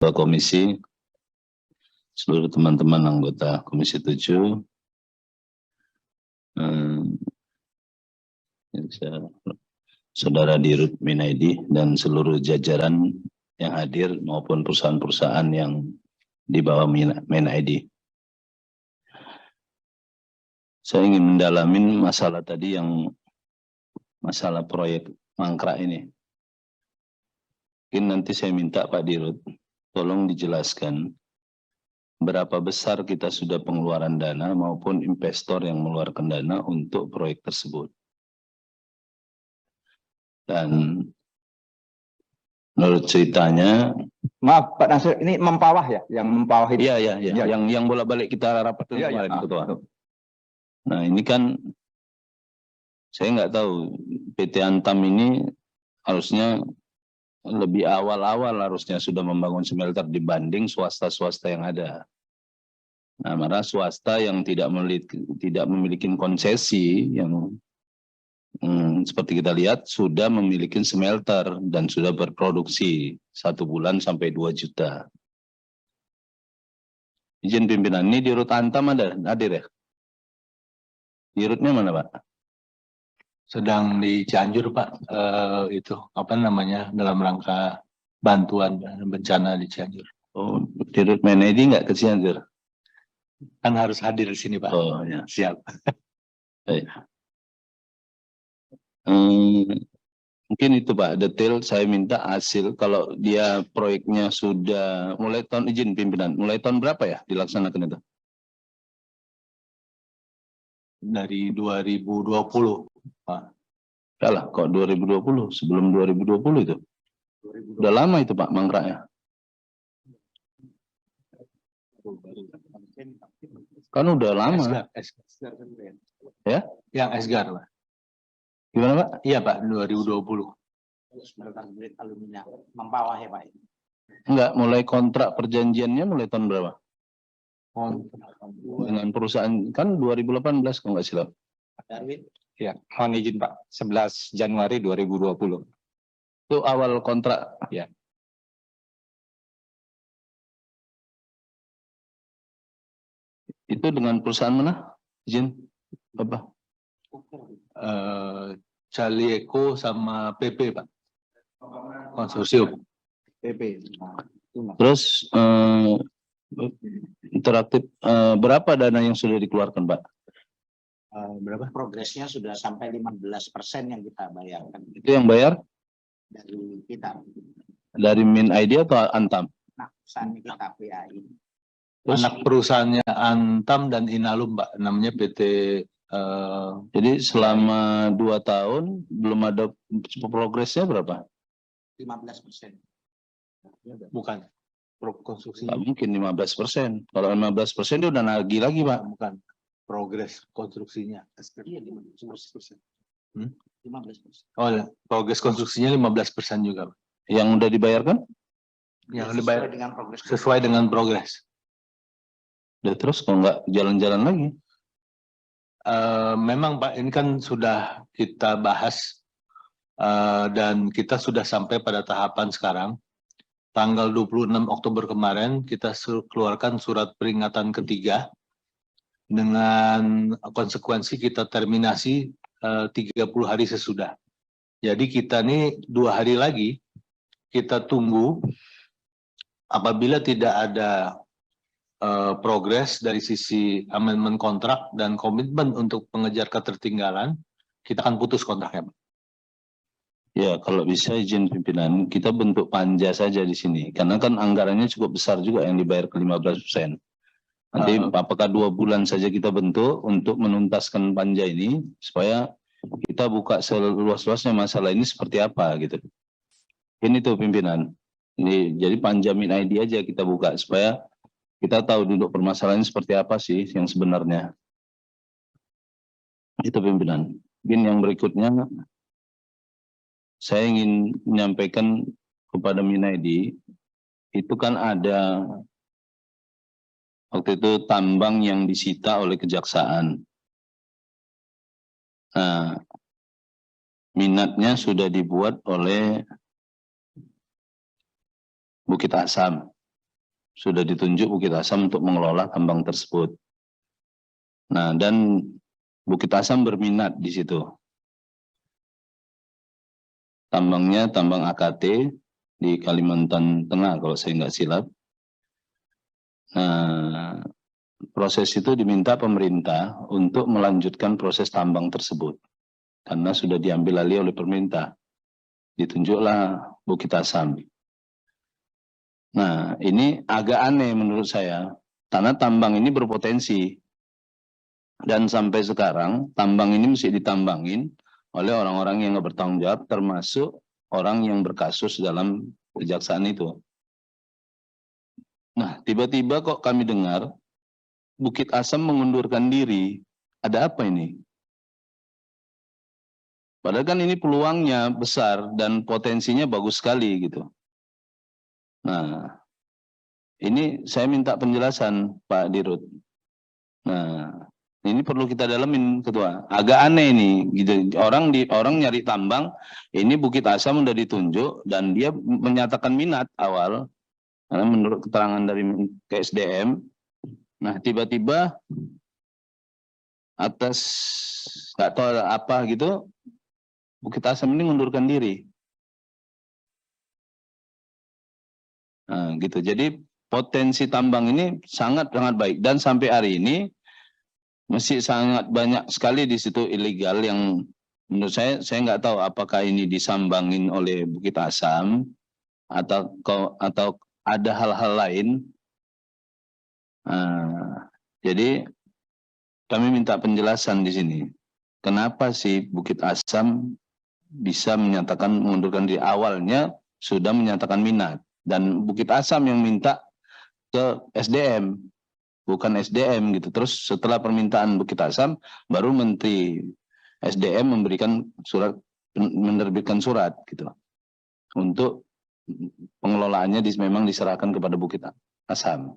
Ketua Komisi, seluruh teman-teman anggota Komisi 7, Saudara Dirut Minaidi dan seluruh jajaran yang hadir maupun perusahaan-perusahaan yang di bawah Minaidi. Saya ingin mendalamin masalah tadi yang masalah proyek mangkrak ini. Mungkin nanti saya minta Pak Dirut, tolong dijelaskan berapa besar kita sudah pengeluaran dana maupun investor yang mengeluarkan dana untuk proyek tersebut. Dan menurut ceritanya, maaf Pak Nasir, ini mempawah ya, yang mempawah itu. Iya. Yang bolak-balik kita rapat kemarin, Ketua. Nah ini kan saya nggak tahu PT Antam ini harusnya lebih awal-awal harusnya sudah membangun smelter dibanding swasta-swasta yang ada. Nah, malah swasta yang tidak memiliki konsesi yang seperti kita lihat sudah memiliki smelter dan sudah berproduksi 1 bulan sampai 2 juta. Izin pimpinan, ini di Rut Antam ada hadir ya? Di Rutnya mana Pak? Sedang di Cianjur Pak, itu apa namanya dalam rangka bantuan bencana di Cianjur. Oh, di Rut Minaidi nggak ke Cianjur? Kan harus hadir di sini Pak. Oh ya. Siap. Baik. Mungkin itu Pak, detail saya minta hasil kalau dia proyeknya sudah mulai tahun, izin pimpinan, mulai tahun berapa ya dilaksanakan itu? Dari 2020 Pak. Kalah kok 2020, sebelum 2020 itu. Udah lama itu Pak mangkraknya. Kan udah lama. Esgar. Ya? Yang Esgar Pak. Gimana Pak? Iya Pak, 2020. Mempawah ya Pak. Enggak, mulai kontrak perjanjiannya mulai tahun berapa? Dengan perusahaan kan 2018 kalau nggak silap. Ya, mohon izin Pak, 11 Januari 2020. Itu awal kontrak. Ya. Itu dengan perusahaan mana? Izin apa? Calieko sama PP Pak. Konsorsium. PP. Terus interaktif berapa dana yang sudah dikeluarkan Pak? Berapa? Progresnya sudah sampai 15% yang kita bayarkan. Itu yang bayar? Dari kita. Dari Minaidi atau Antam? Nah, pesan kita PAI. Terus, Anak perusahaannya Antam dan Inalum Pak, namanya PT. jadi selama 2 tahun belum ada progresnya berapa? 15%. Bukan. Konstruksi. Nggak mungkin 15%. Kalau 15% dia udah nagih lagi Pak. Bukan. Progres konstruksinya. Iya, 15%. 15%. Oh, progres konstruksinya 15% juga. Yang udah dibayarkan? Yang Sesuai dibayar dengan progres. sesuai dengan progres. Udah terus kalau nggak jalan-jalan lagi? Memang Pak, ini kan sudah kita bahas dan kita sudah sampai pada tahapan sekarang. Tanggal 26 Oktober kemarin kita keluarkan surat peringatan ketiga dengan konsekuensi kita terminasi 30 hari sesudah. Jadi kita nih 2 hari lagi kita tunggu apabila tidak ada progres dari sisi amendment kontrak dan komitmen untuk mengejar ketertinggalan, kita akan putus kontraknya. Ya, kalau bisa izin pimpinan, kita bentuk panja saja di sini. Karena kan anggarannya cukup besar juga yang dibayar ke 15%. Nanti apakah 2 bulan saja kita bentuk untuk menuntaskan panja ini, supaya kita buka seluas-luasnya masalah ini seperti apa gitu. Ini tuh pimpinan. Jadi panja Minaidi aja kita buka, supaya kita tahu duduk permasalahannya seperti apa sih yang sebenarnya. Itu pimpinan. Mungkin yang berikutnya, saya ingin menyampaikan kepada Minaidi, itu kan ada waktu itu tambang yang disita oleh kejaksaan. Nah, minatnya sudah dibuat oleh Bukit Asam. sudah ditunjuk Bukit Asam untuk mengelola tambang tersebut. Nah, dan Bukit Asam berminat di situ. Tambangnya tambang AKT di Kalimantan Tengah kalau saya nggak silap. Nah, proses itu diminta pemerintah untuk melanjutkan proses tambang tersebut. Karena sudah diambil alih oleh pemerintah. Ditunjuklah Bukit Asam. Nah, ini agak aneh menurut saya. Karena tambang ini berpotensi. Dan sampai sekarang, tambang ini mesti ditambangin oleh orang-orang yang nggak bertanggung jawab, termasuk orang yang berkasus dalam kejaksaan itu. Nah, tiba-tiba kok kami dengar Bukit Asam mengundurkan diri. Ada apa ini? Padahal kan ini peluangnya besar dan potensinya bagus sekali gitu. Nah, ini saya minta penjelasan Pak Dirut. Nah, ini perlu kita dalamin, Ketua. Agak aneh ini, gitu. Orang nyari tambang, ini Bukit Asam udah ditunjuk dan dia menyatakan minat awal, karena menurut keterangan dari KSDM. Nah, tiba-tiba atas nggak tahu apa gitu, Bukit Asam ini mengundurkan diri. Nah, gitu. Jadi potensi tambang ini sangat baik dan sampai hari ini masih sangat banyak sekali di situ ilegal yang menurut saya nggak tahu apakah ini disambangin oleh Bukit Asam atau ada hal-hal lain. Nah, jadi kami minta penjelasan di sini. Kenapa sih Bukit Asam bisa menyatakan mengundurkan diri? Awalnya sudah menyatakan minat dan Bukit Asam yang minta ke SDM. Bukan SDM gitu. Terus setelah permintaan Bukit Asam, baru Menteri SDM menerbitkan surat gitu untuk pengelolaannya memang diserahkan kepada Bukit Asam.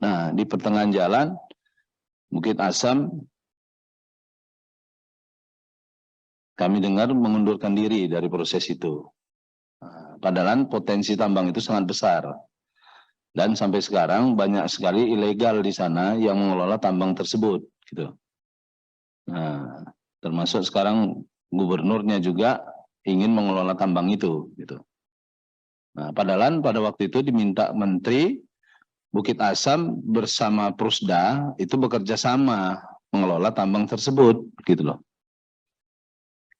Nah, di pertengahan jalan Bukit Asam kami dengar mengundurkan diri dari proses itu. Nah, padahal potensi tambang itu sangat besar. Dan sampai sekarang banyak sekali ilegal di sana yang mengelola tambang tersebut, gitu. Nah, termasuk sekarang gubernurnya juga ingin mengelola tambang itu, gitu. Nah, padahal pada waktu itu diminta Menteri Bukit Asam bersama Prusda itu bekerja sama mengelola tambang tersebut, gitu loh.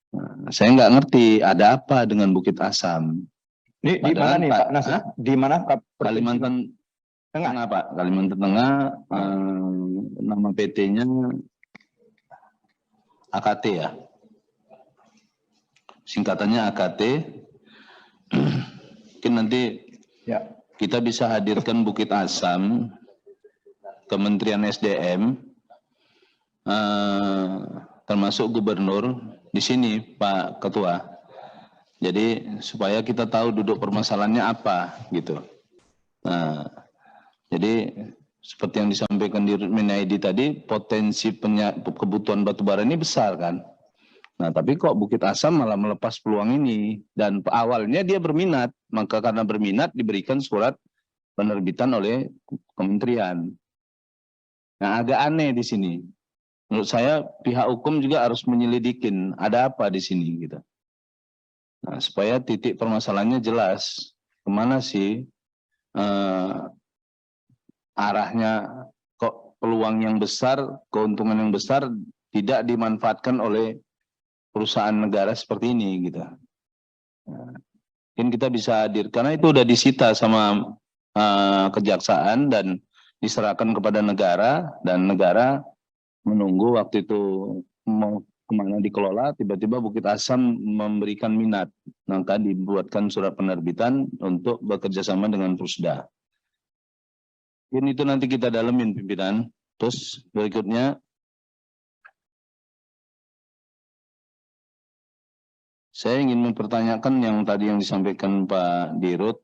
Nah, saya nggak ngerti ada apa dengan Bukit Asam. Di mana nih Pak Nas? Di mana Kalimantan Tengah Pak, Kalimantan Tengah. Nama PT-nya AKT ya, singkatannya AKT. Mungkin nanti ya, kita bisa hadirkan Bukit Asam, Kementerian SDM, termasuk gubernur di sini Pak Ketua. Jadi supaya kita tahu duduk permasalahannya apa gitu. Nah, jadi seperti yang disampaikan di Minaidi tadi, potensi kebutuhan batubara ini besar kan. Nah, tapi kok Bukit Asam malah melepas peluang ini. Dan awalnya dia berminat, maka karena berminat diberikan surat penerbitan oleh kementerian. Nah, agak aneh di sini. Menurut saya pihak hukum juga harus menyelidikin ada apa di sini gitu. Nah, supaya titik permasalahannya jelas. Kemana sih arahnya, kok peluang yang besar, keuntungan yang besar tidak dimanfaatkan oleh perusahaan negara seperti ini gitu. Nah, mungkin kita bisa hadir karena itu udah disita sama kejaksaan dan diserahkan kepada negara dan negara menunggu waktu itu mau kemana dikelola, tiba-tiba Bukit Asam memberikan minat, maka dibuatkan surat penerbitan untuk bekerja sama dengan Prusda. Ini itu nanti kita dalemin pimpinan. Terus berikutnya saya ingin mempertanyakan yang tadi yang disampaikan Pak Dirut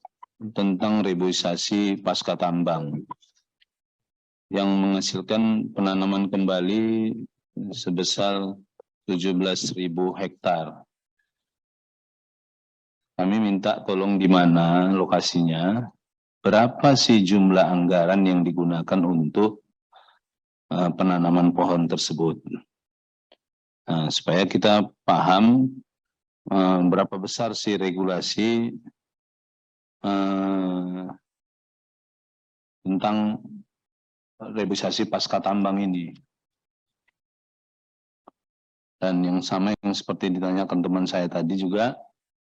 tentang reboisasi pasca tambang yang menghasilkan penanaman kembali sebesar 17.000 hektar. Kami minta tolong di mana lokasinya berapa sih jumlah anggaran yang digunakan untuk penanaman pohon tersebut. Nah, supaya kita paham berapa besar sih regulasi tentang reboisasi pasca tambang ini. Dan yang sama yang seperti ditanyakan teman saya tadi juga,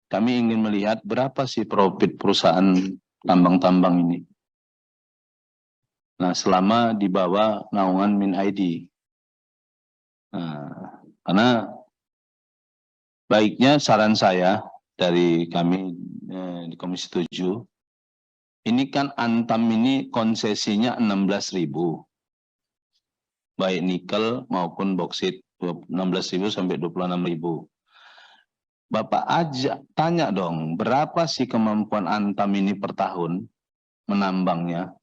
kami ingin melihat berapa sih profit perusahaan tambang-tambang ini. Nah, selama di bawah naungan MinID. Nah, karena baiknya saran saya dari kami di Komisi 7, ini kan Antam ini konsesinya 16.000. Baik nikel maupun boksit. 16.000 sampai 26.000. Bapak aja tanya dong, berapa sih kemampuan Antam ini per tahun menambangnya?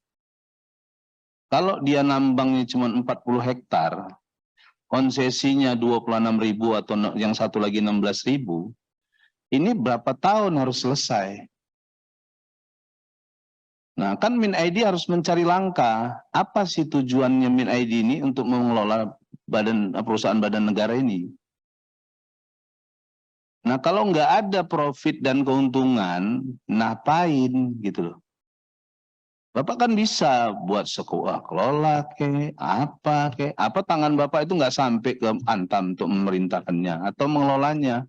Kalau dia nambangnya cuma 40 hektar, konsesinya 26.000 atau yang satu lagi 16.000, ini berapa tahun harus selesai? Nah, kan MinID harus mencari langkah, apa sih tujuannya MinID ini untuk mengelola perusahaan badan negara ini. Nah, kalau nggak ada profit dan keuntungan, ngapain gitu loh. Bapak kan bisa buat sekolah kelola apa tangan Bapak itu nggak sampai ke Antam untuk memerintahkannya atau mengelolanya.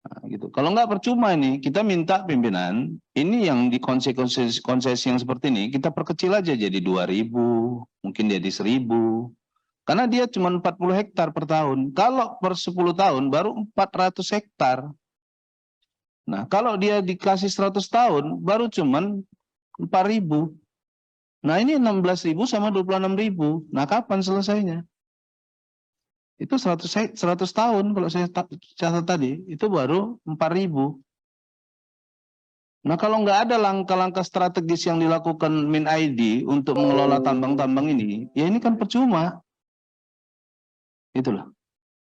Nah, gitu. Kalau nggak percuma ini, kita minta pimpinan, ini yang di konsesi yang seperti ini, kita perkecil aja jadi 2.000, mungkin jadi 1.000. Karena dia cuma 40 hektar per tahun. Kalau per 10 tahun baru 400 hektar. Nah, kalau dia dikasih 100 tahun baru cuma 4.000. Nah, ini 16.000 sama 26.000. Nah, kapan selesainya? Itu 100 tahun kalau saya catat tadi, itu baru 4.000. Nah, kalau nggak ada langkah-langkah strategis yang dilakukan MinID untuk mengelola tambang-tambang ini, ya ini kan percuma. Itulah.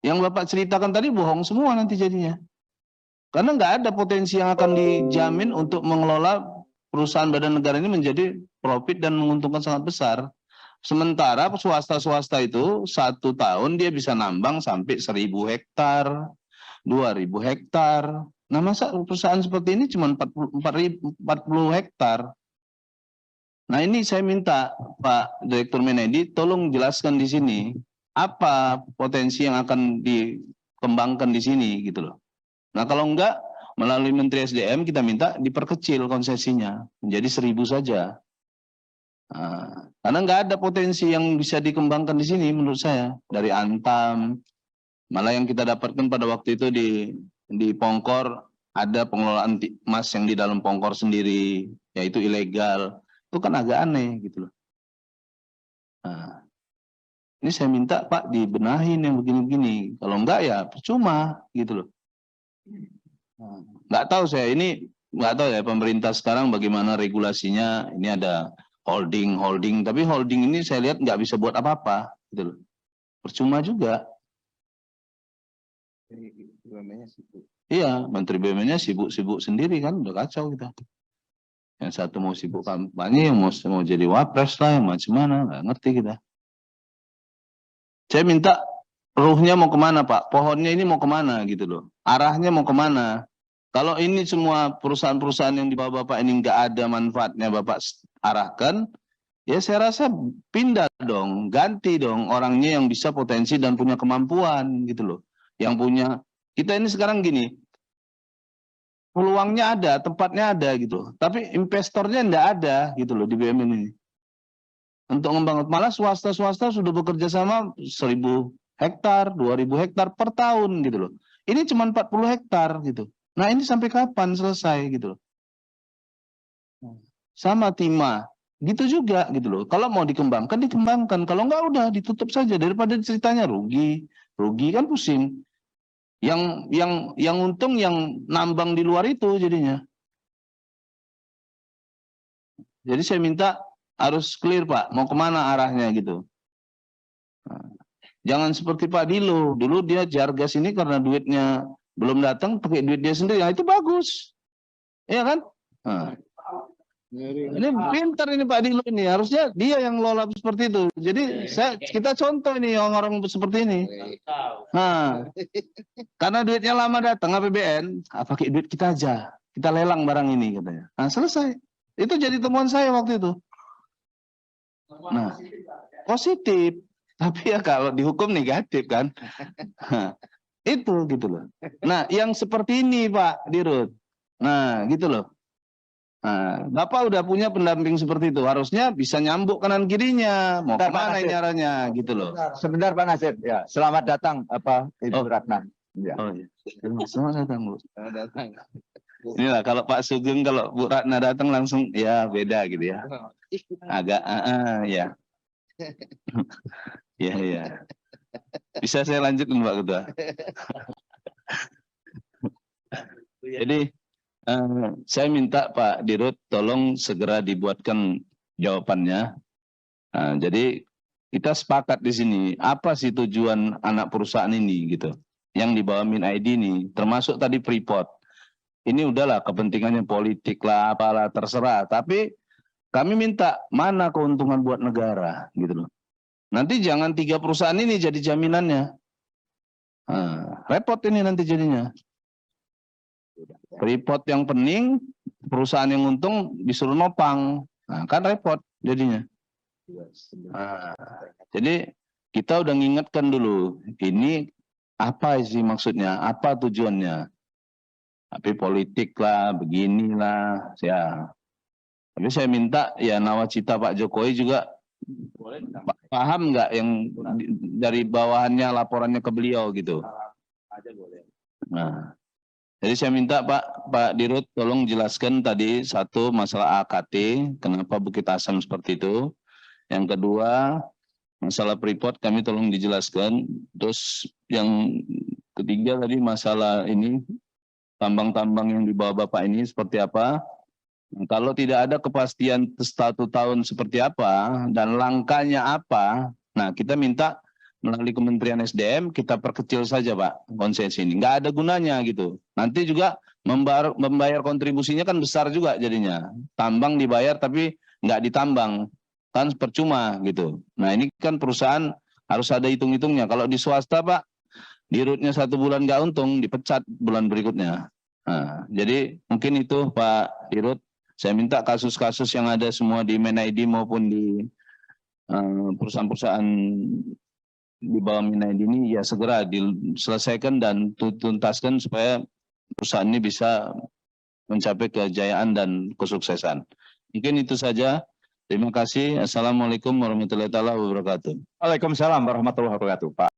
Yang Bapak ceritakan tadi bohong semua nanti jadinya. Karena nggak ada potensi yang akan dijamin untuk mengelola perusahaan badan negara ini menjadi profit dan menguntungkan sangat besar. Sementara swasta-swasta itu 1 tahun dia bisa nambang sampai 1.000 hektar, 2.000 hektar. Nah, masa perusahaan seperti ini cuma 40 hektar. Nah, ini saya minta Pak Direktur MinID tolong jelaskan di sini. Apa potensi yang akan dikembangkan di sini gitu loh. Nah, kalau enggak melalui Menteri SDM kita minta diperkecil konsesinya menjadi 1.000 saja. Nah, karena enggak ada potensi yang bisa dikembangkan di sini menurut saya dari Antam. Malah yang kita dapatkan pada waktu itu di Pongkor ada pengelolaan emas yang di dalam Pongkor sendiri, yaitu ilegal. Itu kan agak aneh gitu loh. Nah, ini saya minta Pak dibenahin yang begini-begini. Kalau enggak ya percuma gitu loh. Nggak tahu saya ini, nggak tahu ya pemerintah sekarang bagaimana regulasinya. Ini ada holding, tapi holding ini saya lihat nggak bisa buat apa-apa gitu loh. Percuma juga. Iya, Menteri BUMN-nya sibuk-sibuk sendiri kan, udah kacau kita. Yang satu mau sibuk kampanye, yang mau jadi wapres lah, yang macam mana, nggak ngerti kita. Saya minta ruhnya mau kemana Pak, pohonnya ini mau kemana gitu loh, arahnya mau kemana. Kalau ini semua perusahaan-perusahaan yang di bawah Bapak ini nggak ada manfaatnya Bapak arahkan, ya saya rasa pindah dong, ganti dong orangnya yang bisa potensi dan punya kemampuan gitu loh. Yang punya, kita ini sekarang gini, peluangnya ada, tempatnya ada gitu, tapi investornya nggak ada gitu loh di BUMN ini. Untuk membangun, malah swasta-swasta sudah bekerja sama 1.000 hektar, 2.000 hektar per tahun gitu loh. Ini cuma 40 hektar gitu. Nah, ini sampai kapan selesai gitu loh. Sama Timah, gitu juga gitu loh. Kalau mau dikembangkan, dikembangkan. Kalau enggak udah ditutup saja daripada ceritanya rugi. Rugi kan pusing. Yang untung yang nambang di luar itu jadinya. Jadi saya minta harus clear Pak, mau kemana arahnya gitu. Nah, jangan seperti Pak Dilo, dulu dia Jargas ini karena duitnya belum datang, pakai duit dia sendiri, nah, itu bagus. Iya kan? Nah, Ini pintar ini Pak Dilo ini, harusnya dia yang lola seperti itu. Jadi kita contoh ini orang-orang seperti ini. Nah, karena duitnya lama datang APBN, pakai duit kita aja, kita lelang barang ini katanya. Nah selesai. Itu jadi temuan saya waktu itu. Nah, positif. Tapi ya kalau dihukum negatif kan. Itu gitu loh. Nah, yang seperti ini Pak Dirut. Nah, gitu loh. Nah, Bapak udah punya pendamping seperti itu, harusnya bisa nyambuk kanan kirinya. Mau kemana ini arahnya, gitu loh. Sebentar Pak Nasir, ya selamat datang Ibu Ratna. Ya. Oh iya, selamat datang Bu. Inilah kalau Pak Sugeng, kalau Bu Ratna datang langsung ya beda gitu ya. Agak ya. Ya ya. Bisa saya lanjutkan Pak Ketua. Jadi saya minta Pak Dirut tolong segera dibuatkan jawabannya. Nah, jadi kita sepakat di sini apa sih tujuan anak perusahaan ini gitu, yang di bawah MinID ini, termasuk tadi Freeport. Ini udahlah kepentingannya politik lah, apalah terserah. Tapi kami minta mana keuntungan buat negara gitu loh. Nanti jangan 3 perusahaan ini jadi jaminannya. Nah, repot ini nanti jadinya. Freeport yang pening, perusahaan yang untung disuruh nopang. Nah, kan repot jadinya. Nah, jadi kita udah ngingetkan dulu, ini apa sih maksudnya, apa tujuannya. Tapi politik lah, beginilah, ya. Tapi saya minta ya nawacita Pak Jokowi juga paham nggak yang dari bawahannya laporannya ke beliau gitu. Nah. Jadi saya minta Pak Dirut tolong jelaskan tadi satu masalah AKT, kenapa Bukit Asam seperti itu. Yang kedua masalah Freeport kami tolong dijelaskan. Terus yang ketiga tadi masalah ini tambang-tambang yang dibawa Bapak ini seperti apa. Nah, kalau tidak ada kepastian 1 tahun seperti apa dan langkahnya apa, nah kita minta melalui Kementerian SDM kita perkecil saja Pak konsesi ini, nggak ada gunanya gitu. Nanti juga membayar kontribusinya kan besar juga jadinya. Tambang dibayar tapi nggak ditambang, kan percuma gitu. Nah ini kan perusahaan harus ada hitung-hitungnya. Kalau di swasta Pak, dirutnya 1 bulan nggak untung, dipecat bulan berikutnya. Nah, jadi mungkin itu Pak Dirut, saya minta kasus-kasus yang ada semua di MinID maupun di perusahaan-perusahaan di bawah MinID ini ya segera diselesaikan dan tuntaskan supaya perusahaan ini bisa mencapai kejayaan dan kesuksesan. Mungkin itu saja. Terima kasih. Assalamualaikum warahmatullahi wabarakatuh. Waalaikumsalam warahmatullahi wabarakatuh Pak.